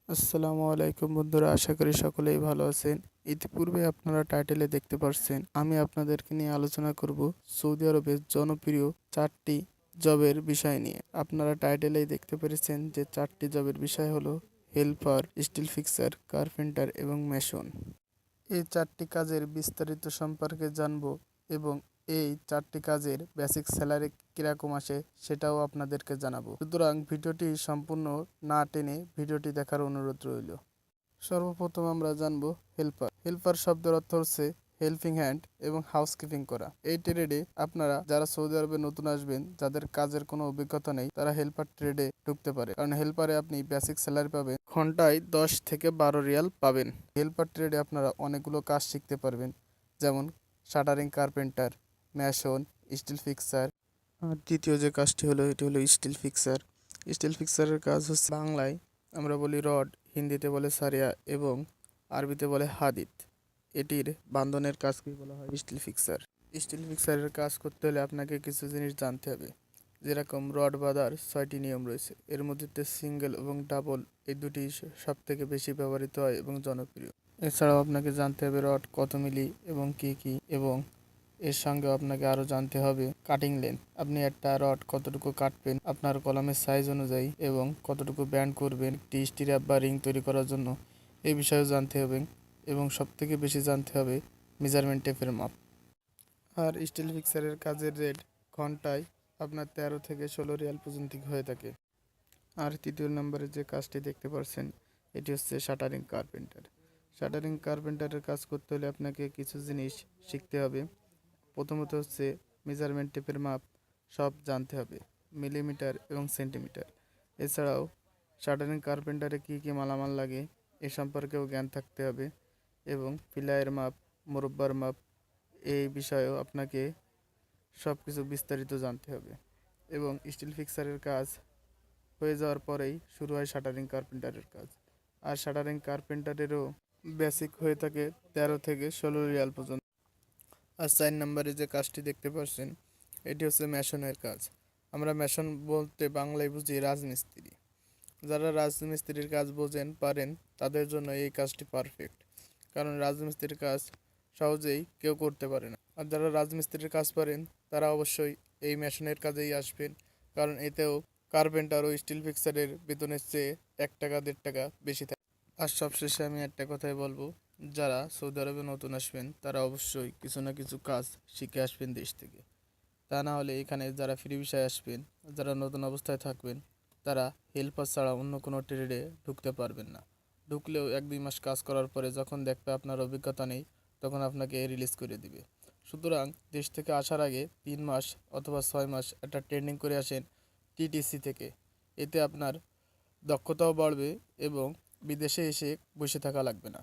আসসালামু আলাইকুম বন্ধুরা, আশা করি সকলেই ভালো আছেন। ইতিপূর্বে আপনারা টাইটেলে দেখতে পাচ্ছেন আমি আপনাদেরকে নিয়ে আলোচনা করব সৌদি আরবের জনপ্রিয় 4টি জবের বিষয় নিয়ে। আপনারা টাইটেলেই দেখতে পেরেছেন যে 4টি জবের বিষয় হলো হেল্পার, স্টিল ফিক্সার, কার্পেন্টার এবং মেশন। এই 4টি কাজের বিস্তারিত সম্পর্কে জানবো এবং এই 4টি কাজের বেসিক স্যালারি কীরকম আসে সেটাও আপনাদেরকে জানাবো। সুতরাং ভিডিওটি সম্পূর্ণ না টেনে ভিডিওটি দেখার অনুরোধ রইল। সর্বপ্রথম আমরা জানবো হেল্পার। হেল্পার শব্দের অর্থ হচ্ছে হেল্পিং হ্যান্ড এবং হাউসকিপিং করা। এই ট্রেডে আপনারা যারা সৌদি আরবে নতুন আসবেন, যাদের কাজের কোনো অভিজ্ঞতা নেই, তারা হেল্পার ট্রেডে ঢুকতে পারে। কারণ হেল্পারে আপনি বেসিক স্যালারি পাবেন, ঘন্টায় 10 থেকে 12 রিয়াল পাবেন। হেল্পার ট্রেডে আপনারা অনেকগুলো কাজ শিখতে পারবেন, যেমন shuttering, carpenter, mason, steel fixer. আর দ্বিতীয় যে কাজটি হলো এটি হলো স্টিল ফিক্সার। স্টিল ফিক্সারের কাজ হচ্ছে বাংলায় আমরা বলি রড, হিন্দিতে বলে সারিয়া এবং আরবিতে বলে হাদিদ। এটির বান্ধনের কাজকেই বলা হয় স্টিল ফিক্সার। স্টিল ফিক্সারের কাজ করতে হলে আপনাকে কিছু জিনিস জানতে হবে, যেরকম রড বাঁধার 6টি নিয়ম রয়েছে। এর মধ্যে সিঙ্গেল এবং ডাবল এই দুটি সব থেকে বেশি ব্যবহৃত হয় এবং জনপ্রিয়। এছাড়াও আপনাকে জানতে হবে রড কত মিলি এবং কি এবং এর সঙ্গে আপনাকে আরও জানতে হবে কাটিং লেন্থ। আপনি একটা রড কতটুকু কাটবেন আপনার কলামের সাইজ অনুযায়ী এবং কতটুকু ব্যান্ড করবেন একটি স্টিরাপ বা রিং তৈরি করার জন্য, এই বিষয়েও জানতে হবে। এবং সবথেকে বেশি জানতে হবে মেজারমেন্ট টেপের মাপ। আর স্টিল ফিক্সারের কাজের রেট ঘন্টায় আপনার 13 থেকে 16 রিয়াল পর্যন্ত হয়ে থাকে। আর তৃতীয় নম্বরে যে কাজটি দেখতে পাচ্ছেন এটি হচ্ছে শাটারিং কার্পেন্টার। শাটারিং কার্পেন্টারের কাজ করতে হলে আপনাকে কিছু জিনিস শিখতে হবে। প্রথমত হচ্ছে মেজারমেন্ট টেপের মাপ সব জানতে হবে, মিলিমিটার এবং সেন্টিমিটার। এছাড়াও শাটারিং কার্পেন্টারে কী কী মালামাল লাগে এ সম্পর্কেও জ্ঞান থাকতে হবে এবং পিলাইয়ের মাপ, মোরব্বার মাপ এই বিষয়েও আপনাকে সব কিছু বিস্তারিত জানতে হবে। এবং স্টিল ফিক্সারের কাজ হয়ে যাওয়ার পরেই শুরু হয় শাটারিং কার্পেন্টারের কাজ। আর শাটারিং কার্পেন্টারেরও বেসিক হয়ে থাকে 13 থেকে 16 রিয়াল পর্যন্ত। আর 4 নম্বরে যে কাজটি দেখতে পাচ্ছেন এটি হচ্ছে মেশনের কাজ। আমরা মেশন বলতে বাংলায় বুঝি রাজমিস্ত্রি। যারা রাজমিস্ত্রির কাজ বোঝেন পারেন তাদের জন্য এই কাজটি পারফেক্ট, কারণ রাজমিস্ত্রির কাজ সহজেই কেউ করতে পারে না। আর যারা রাজমিস্ত্রির কাজ পারেন তারা অবশ্যই এই মেশনের কাজেই আসবেন, কারণ এতেও কার্পেন্টার ও স্টিল ফিক্সারের বেতনের চেয়ে 1 টাকা 1.5 টাকা বেশি থাকে। আর সবশেষে আমি একটা কথাই বলবো, যারা সৌদি আরবে নতুন আসবেন তারা অবশ্যই কিছু না কিছু কাজ শিখে আসবেন দেশ থেকে। তা না হলে এখানে যারা ফ্রি ভিসায় আসবেন, যারা নতুন অবস্থায় থাকবেন, তারা হেল্পার ছাড়া অন্য কোনো ট্রেডে ঢুকতে পারবেন না। ঢুকলেও 1-2 মাস কাজ করার পরে যখন দেখবে আপনার অভিজ্ঞতা নেই, তখন আপনাকে রিলিজ করে দিবে। সুতরাং দেশ থেকে আসার আগে 3 মাস অথবা 6 মাস একটা ট্রেনিং করে আসেন টিটিসি থেকে। এতে আপনার দক্ষতাও বাড়বে এবং বিদেশে এসে বসে থাকা লাগবে না।